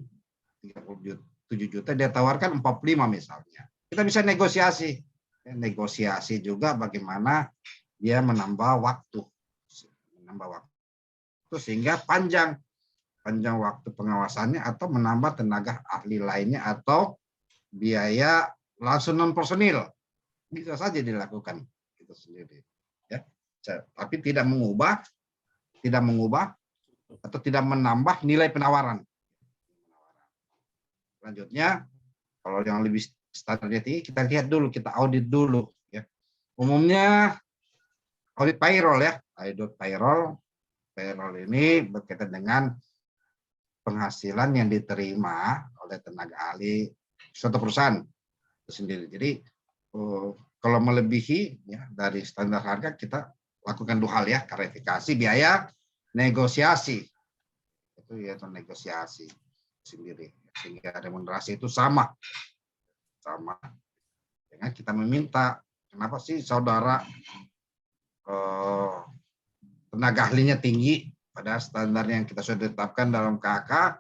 37 juta, dia tawarkan 45 misalnya, kita bisa negosiasi juga bagaimana dia menambah waktu sehingga panjang waktu pengawasannya, atau menambah tenaga ahli lainnya, atau biaya langsung non personil bisa saja dilakukan. itu sendiri. Ya, tapi tidak mengubah atau tidak menambah nilai penawaran. Selanjutnya, kalau yang lebih standarnya tinggi, kita lihat dulu, kita audit dulu. Ya. Umumnya audit payroll ya, audit payroll ini berkaitan dengan penghasilan yang diterima oleh tenaga ahli suatu perusahaan itu sendiri. Jadi kalau melebihi ya, dari standar harga, kita lakukan 2 hal ya, klarifikasi biaya, negosiasi. Itu yaitu negosiasi sendiri, sehingga remunerasi itu sama dengan kita meminta, kenapa sih saudara tenaga ahlinya tinggi pada standar yang kita sudah tetapkan dalam KK,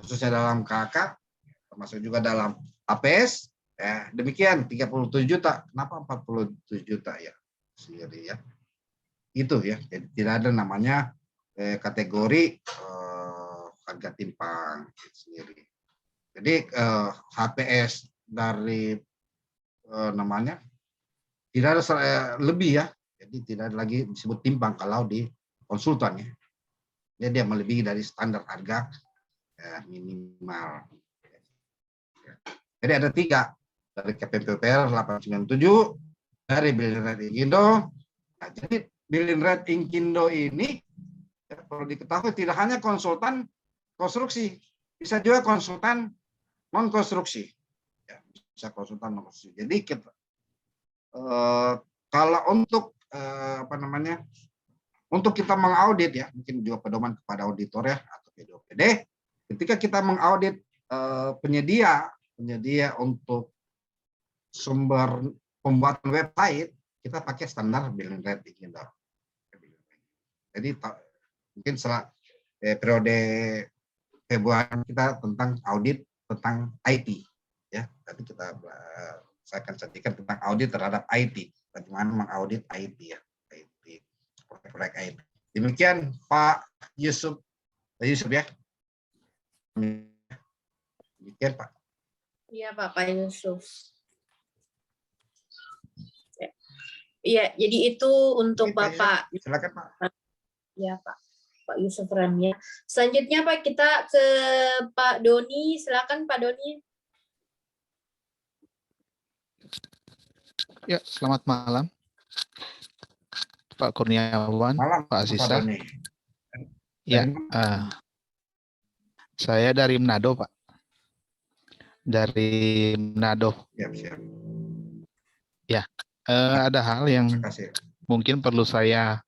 khususnya dalam KK, termasuk juga dalam APS, ya, demikian 37 juta, kenapa 47 juta ya sendiri ya. Itu ya, jadi tidak ada namanya kategori harga timpang sendiri. Jadi HPS dari namanya tidak ada lebih ya, jadi tidak ada lagi disebut timpang kalau di konsultan ya. Jadi dia melebihi dari standar harga minimal. Jadi ada 3 dari KPPPR 897, dari Billing Rate Inkindo. Nah, jadi Billing Rate Inkindo ini ya, perlu diketahui tidak hanya konsultan konstruksi, bisa juga konsultan non konstruksi. Ya, bisa konsultan non konstruksi. Jadi kita, kalau untuk untuk kita mengaudit ya, mungkin juga pedoman kepada auditor ya atau PDOPD, ketika kita mengaudit penyedia untuk sumber pembuatan website, kita pakai standar Billing Rate Inkindo. Jadi mungkin setelah periode Februari kita tentang audit tentang IT ya, tapi saya akan sampaikan tentang audit terhadap IT, bagaimana mengaudit IT ya, IT, proyek IT. Demikian Pak Yusuf ya. Demikian Pak. Iya Pak Yusuf. Iya, jadi itu untuk Bapak. Silakan Pak. Ya Pak Yusuf Ramya. Selanjutnya Pak, kita ke Pak Doni. Silakan Pak Doni. Ya, selamat malam, Pak Kurniawan, Malam, Pak Asisa. Ya, saya dari Manado, Pak. Dari Manado. Siap. Ya, ada hal yang mungkin perlu saya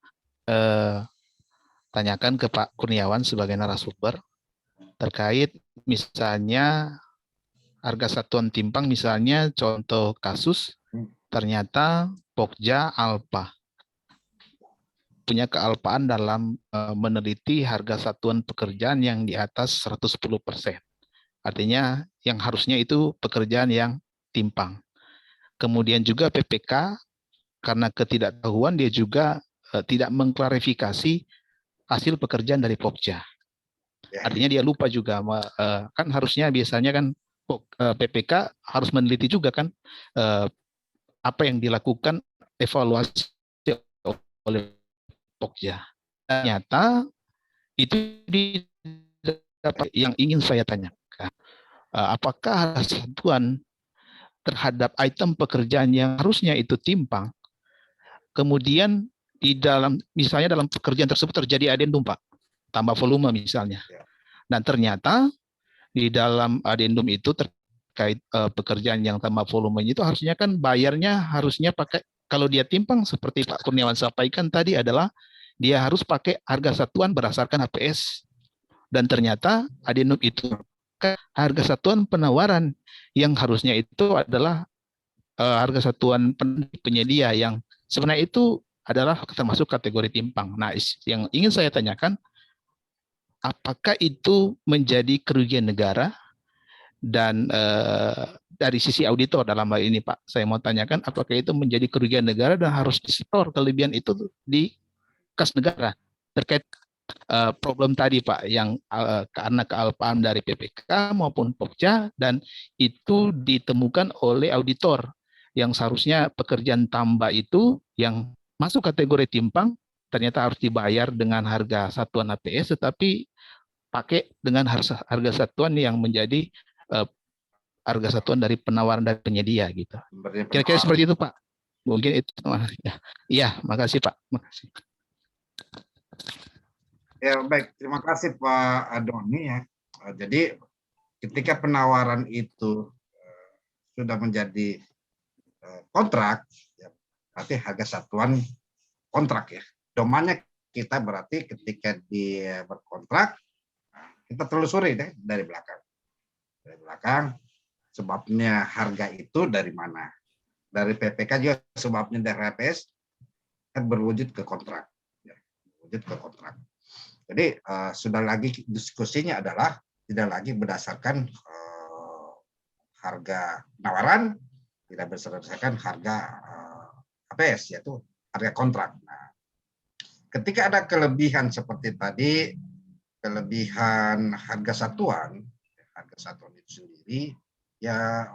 tanyakan ke Pak Kurniawan sebagai narasumber terkait misalnya harga satuan timpang, misalnya contoh kasus ternyata Pokja Alpa punya kealpaan dalam meneliti harga satuan pekerjaan yang di atas 110%. Artinya yang harusnya itu pekerjaan yang timpang. Kemudian juga PPK karena ketidaktahuan dia juga tidak mengklarifikasi hasil pekerjaan dari Pokja. Artinya dia lupa juga, kan harusnya biasanya kan PPK harus meneliti juga kan apa yang dilakukan evaluasi oleh Pokja. Ternyata itu yang ingin saya tanyakan. Apakah satuan terhadap item pekerjaan yang harusnya itu timpang, kemudian di dalam misalnya dalam pekerjaan tersebut terjadi adendum Pak, tambah volume misalnya. Dan ternyata di dalam adendum itu terkait pekerjaan yang tambah volumenya itu harusnya kan bayarnya harusnya pakai, kalau dia timpang seperti Pak Kurniawan sampaikan tadi adalah dia harus pakai harga satuan berdasarkan HPS. Dan ternyata adendum itu harga satuan penawaran yang harusnya itu adalah harga satuan penyedia yang sebenarnya itu adalah termasuk kategori timpang. Nah, yang ingin saya tanyakan, apakah itu menjadi kerugian negara? Dan dari sisi auditor dalam hal ini Pak, saya mau tanyakan apakah itu menjadi kerugian negara dan harus disetor kelebihan itu di kas negara terkait problem tadi Pak, yang karena kealpaan dari PPK maupun Pokja dan itu ditemukan oleh auditor yang seharusnya pekerjaan tambah itu yang masuk kategori timpang ternyata harus dibayar dengan harga satuan HPS, tetapi pakai dengan harga satuan yang menjadi harga satuan dari penawaran dari penyedia gitu. Kira-kira seperti itu, Pak. Mungkin itu. Iya, makasih Pak. Makasih. Ya baik, terima kasih Pak Doni ya. Jadi ketika penawaran itu sudah menjadi kontrak, ya, berarti harga satuan kontrak ya. Domainnya kita berarti ketika dia berkontrak, kita telusuri deh dari belakang. Dari belakang, sebabnya harga itu dari mana. Dari PPK juga sebabnya dari HPS kan berwujud ke kontrak. Ya, berwujud ke kontrak. Jadi sudah lagi diskusinya adalah tidak lagi berdasarkan harga penawaran, tidak berdasarkan harga HPS, yaitu harga kontrak. Nah, ketika ada kelebihan seperti tadi, kelebihan harga satuan itu sendiri, ya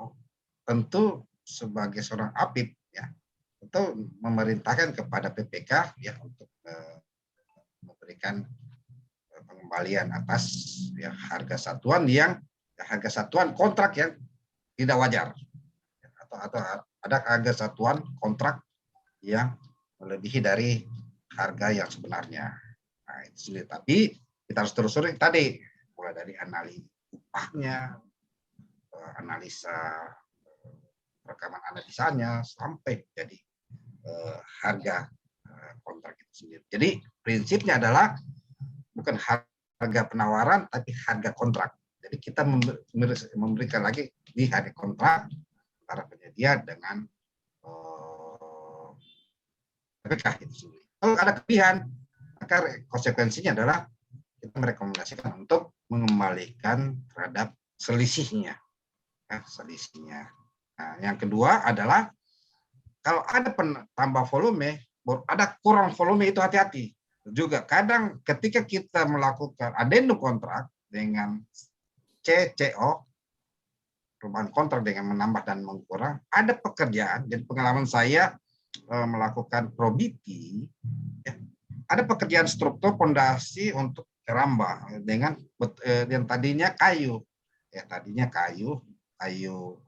tentu sebagai seorang apip ya, itu memerintahkan kepada PPK ya untuk memberikan pengembalian atas ya, harga satuan kontrak yang tidak wajar atau ada harga satuan kontrak yang melebihi dari harga yang sebenarnya. Nah, itu sendiri. Tapi kita harus telusuri tadi mulai dari analisa upahnya, analisa rekaman analisanya sampai jadi harga kontrak itu sendiri. Jadi prinsipnya adalah bukan harga penawaran, tapi harga kontrak. Jadi kita memberikan lagi di harga kontrak antara penyedia dengan PPK itu sendiri. Kalau ada kelebihan, maka konsekuensinya adalah kita merekomendasikan untuk mengembalikan terhadap selisihnya. Ya, selisihnya. Nah, yang kedua adalah kalau ada tambah volume, ada kurang volume itu hati-hati. Juga kadang ketika kita melakukan adendum kontrak dengan CCO, perubahan kontrak dengan menambah dan mengurang, ada pekerjaan, jadi pengalaman saya melakukan probiti, ya, ada pekerjaan struktur pondasi untuk keramba dengan yang tadinya kayu, ya tadinya kayu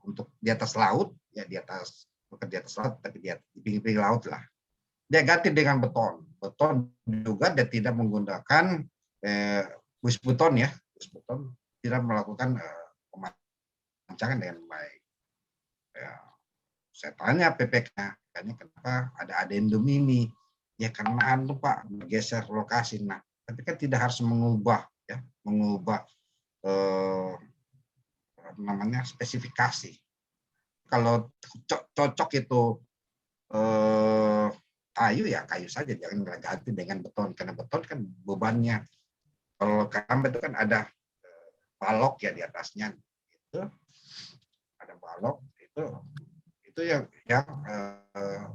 untuk di atas laut, ya di atas bekerja atas laut, tapi di pinggir laut lah. Dia ganti dengan beton. Beton juga dia tidak menggunakan bus beton ya, bus beton tidak melakukan pemancangan dengan baik. Ya, saya tanya PPK, kenapa ada adendum ini? Ya karena Pak bergeser lokasi. Nah, tapi kan tidak harus mengubah namanya spesifikasi. Kalau cocok itu kayu ya kayu saja, jangan ganti dengan beton, karena beton kan bebannya, kalau keramba itu kan ada balok ya di atasnya, itu ada balok, itu yang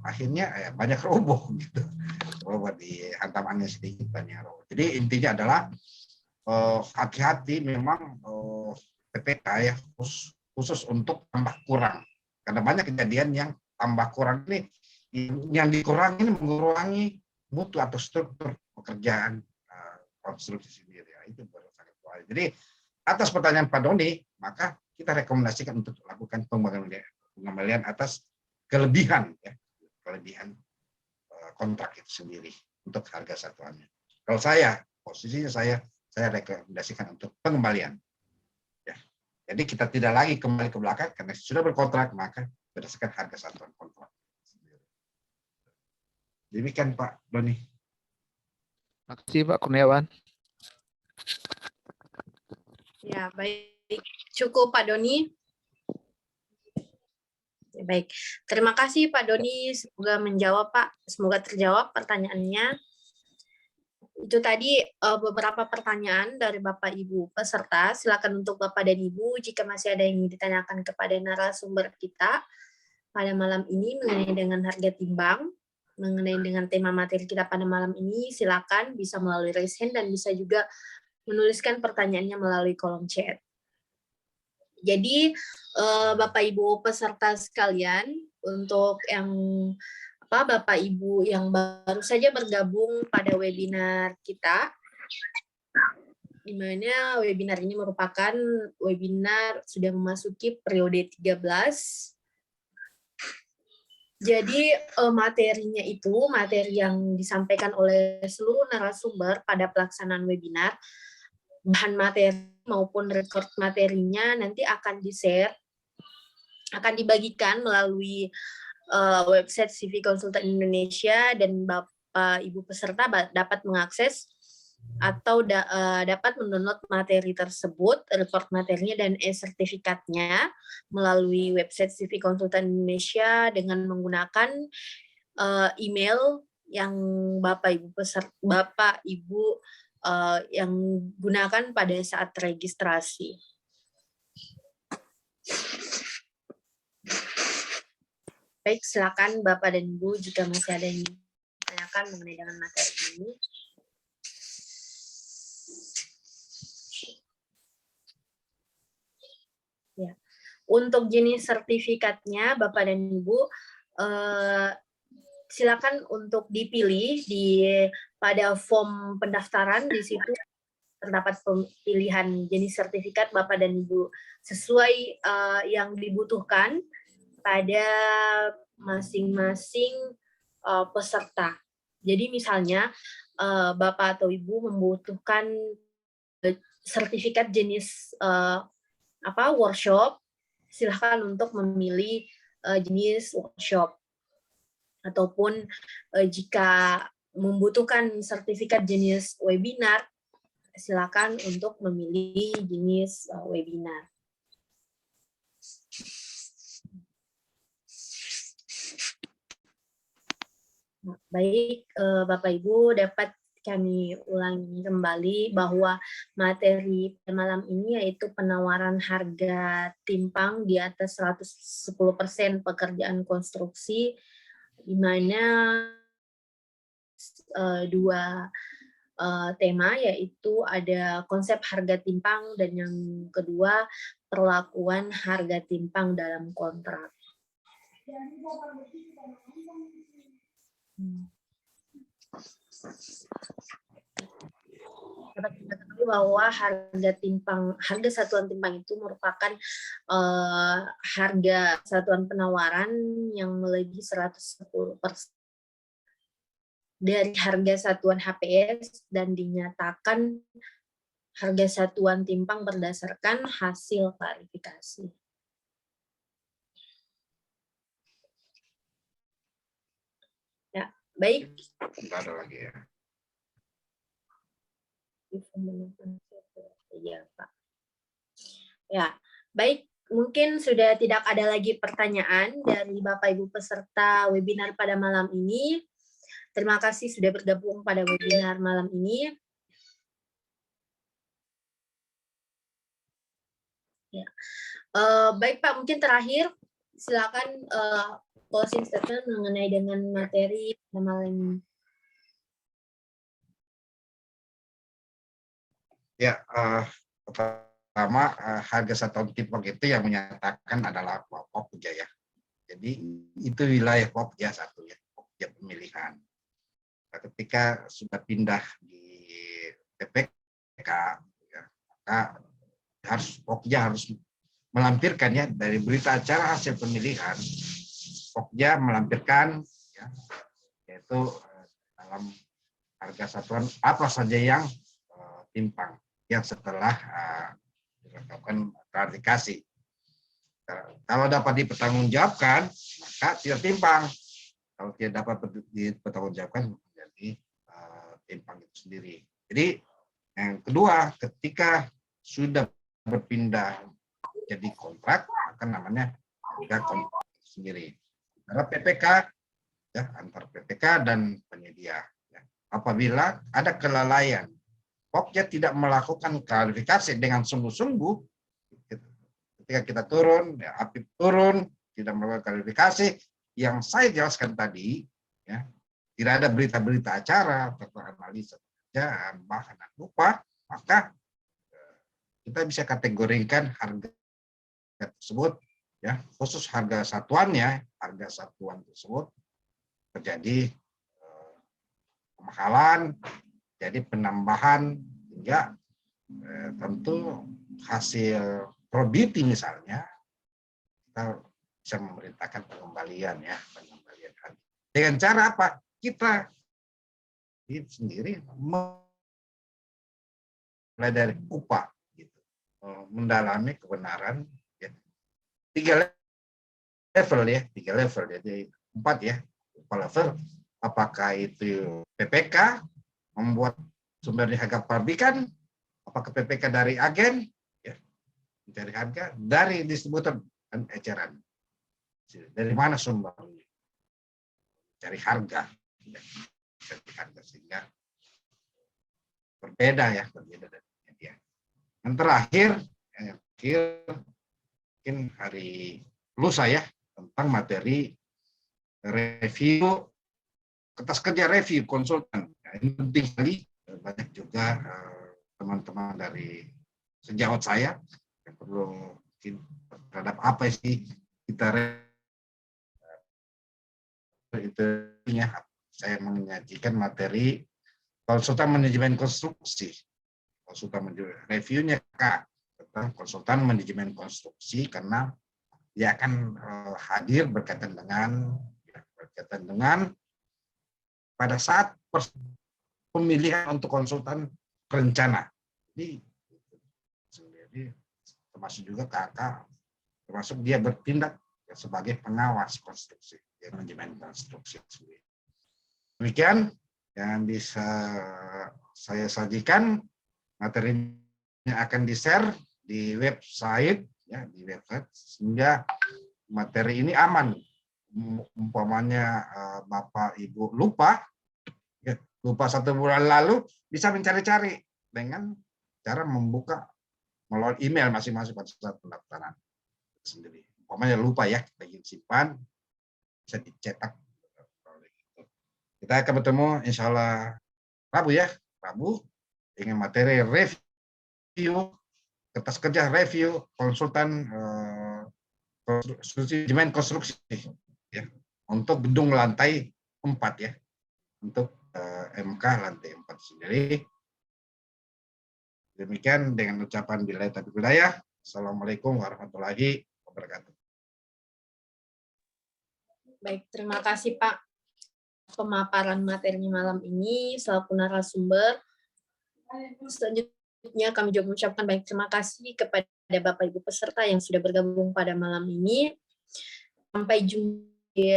akhirnya ya banyak roboh gitu, roboh di hantamannya sedikit banyak roboh. Jadi intinya adalah hati-hati memang PPK ya khusus untuk tambah kurang, karena banyak kejadian yang tambah kurang ini yang dikurangi mengurangi mutu atau struktur pekerjaan konstruksi sendiri. Ya, itu baru sangat bahaya. Jadi atas pertanyaan Pak Doni, maka kita rekomendasikan untuk lakukan pengembalian atas kelebihan ya, kelebihan kontrak itu sendiri untuk harga satuannya. Kalau saya posisinya saya rekomendasikan untuk pengembalian. Ya. Jadi kita tidak lagi kembali ke belakang karena sudah berkontrak, maka berdasarkan harga satuan kontrak. Demikian Pak Doni. Terima kasih Pak Kurniawan. Ya, baik. Cukup Pak Doni. Ya, baik. Terima kasih Pak Doni. Semoga menjawab Pak. Semoga terjawab pertanyaannya. Itu tadi beberapa pertanyaan dari Bapak Ibu peserta. Silakan untuk Bapak dan Ibu jika masih ada yang ingin ditanyakan kepada narasumber kita pada malam ini mengenai dengan harga timbang, mengenai dengan tema materi kita pada malam ini, silakan bisa melalui raise hand dan bisa juga menuliskan pertanyaannya melalui kolom chat. Jadi Bapak Ibu peserta sekalian, untuk yang Bapak Ibu yang baru saja bergabung pada webinar kita, di mana webinar ini merupakan webinar sudah memasuki periode 13. Jadi materinya itu materi yang disampaikan oleh seluruh narasumber pada pelaksanaan webinar, bahan materi maupun record materinya nanti akan di-share, akan dibagikan melalui website CV Konsultan Indonesia, dan Bapak Ibu peserta dapat mengakses atau dapat mendownload materi tersebut, report materinya dan e-sertifikatnya melalui website CV Konsultan Indonesia dengan menggunakan email yang Bapak Ibu yang gunakan pada saat registrasi. Baik, silakan Bapak dan Ibu jika masih ada yang ditanyakan mengenai dengan materi ini. Ya. Untuk jenis sertifikatnya, Bapak dan Ibu, silakan untuk dipilih pada form pendaftaran. Di situ terdapat pilihan jenis sertifikat Bapak dan Ibu sesuai yang dibutuhkan pada masing-masing peserta. Jadi misalnya Bapak atau Ibu membutuhkan sertifikat jenis workshop, silahkan untuk memilih jenis workshop. Ataupun jika membutuhkan sertifikat jenis webinar, silakan untuk memilih jenis webinar. Baik, Bapak Ibu, dapat kami ulangi kembali bahwa materi malam ini yaitu penawaran harga timpang di atas 110% pekerjaan konstruksi, di mana dua tema, yaitu ada konsep harga timpang dan yang kedua perlakuan harga timpang dalam kontrak. Dapat kita ketahui bahwa harga satuan timpang itu merupakan harga satuan penawaran yang melebihi 110% dari harga satuan HPS dan dinyatakan harga satuan timpang berdasarkan hasil klarifikasi. Ya, baik. Tidak ada lagi ya. Ya, Pak. Ya, baik. Mungkin sudah tidak ada lagi pertanyaan dari Bapak Ibu peserta webinar pada malam ini. Terima kasih sudah bergabung pada webinar malam ini. Ya. Baik Pak, mungkin terakhir silakan closing statement mengenai dengan materi pada malam ini. Ya, pertama harga satuan timpang itu yang menyatakan adalah Pokja ya. Jadi itu wilayah Pokja satu ya, Pokja pemilihan. Ketika sudah pindah di PPK, ya, maka Pokja harus melampirkan ya dari berita acara hasil pemilihan, Pokja melampirkan ya, yaitu dalam harga satuan apa saja yang timpang yang setelah dilakukan klarifikasi. Kalau dapat dipertanggungjawabkan, maka tidak timpang. Kalau tidak dapat dipertanggungjawabkan, menjadi timpang itu sendiri. Jadi yang kedua, ketika sudah berpindah jadi kontrak, maka namanya harga kontrak sendiri. Karena PPK, ya, antar PPK dan penyedia. Ya. Apabila ada kelalaian, Pokja tidak melakukan klarifikasi dengan sungguh-sungguh, ketika kita turun, ya, APIP turun, tidak melakukan klarifikasi, yang saya jelaskan tadi, ya, tidak ada berita-berita acara, atau analisa pekerjaan, bahan dan upah, maka kita bisa kategorikan harga tersebut, ya khusus harga satuannya, harga satuan tersebut terjadi kemahalan, jadi penambahan, hingga tentu hasil probiti misalnya kita bisa memerintahkan pengembalian, ya pengembalian harga. Dengan cara apa? Kita sendiri mulai dari upah, gitu, mendalami kebenaran, ya. 3 level, ya, 3 level, jadi 4, ya, upah level. Apakah itu PPK membuat sumber harga pabrikan, apakah PPK dari agen, ya, mencari harga, dari distributor dan eceran. Dari mana sumbernya? Cari harga, ya. Cari harga, sehingga berbeda, ya, berbeda dari dia. Yang terakhir mungkin hari lusa, ya, tentang materi review kertas kerja review konsultan. Nah, ini penting sekali. Banyak juga teman-teman dari sejawat saya yang perlu terhadap apa sih kita itu, ya. Saya menyajikan materi konsultan manajemen konstruksi. Konsultan reviewnya Kak tentang konsultan manajemen konstruksi, karena dia akan hadir berkaitan dengan pada saat pemilihan untuk konsultan perencana. Jadi termasuk juga kakak, termasuk dia bertindak sebagai pengawas konstruksi, manajemen konstruksi. Demikian yang bisa saya sajikan. Materinya akan di-share di website, ya, di website, sehingga materi ini aman. Umpamanya Bapak Ibu lupa 1 bulan lalu, bisa mencari-cari dengan cara membuka melalui email masing-masing pada saat pendaftaran sendiri. Umpamanya lupa, ya, kita ingin simpan, bisa dicetak. Kita akan bertemu insya Allah Rabu, ya, Rabu dengan materi review kertas kerja review konsultan manajemen konstruksi, ya, untuk gedung lantai 4, ya, untuk MK lantai 4 sendiri. Demikian dengan ucapan billahi taufiq wal hidayah. Assalamualaikum warahmatullahi wabarakatuh. Baik, terima kasih Pak pemaparan materinya malam ini selaku narasumber. Selanjutnya kami juga mengucapkan baik terima kasih kepada Bapak Ibu peserta yang sudah bergabung pada malam ini. Sampai jumpa di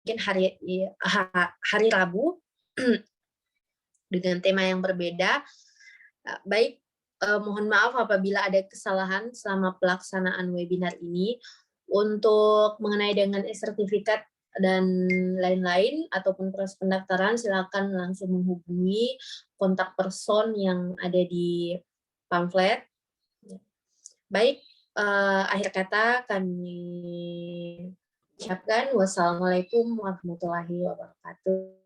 mungkin hari Rabu dengan tema yang berbeda. Baik, mohon maaf apabila ada kesalahan selama pelaksanaan webinar ini. Untuk mengenai dengan sertifikat dan lain-lain ataupun proses pendaftaran, silakan langsung menghubungi kontak person yang ada di pamflet. Baik, akhir kata kami ucapkan wassalamualaikum warahmatullahi wabarakatuh.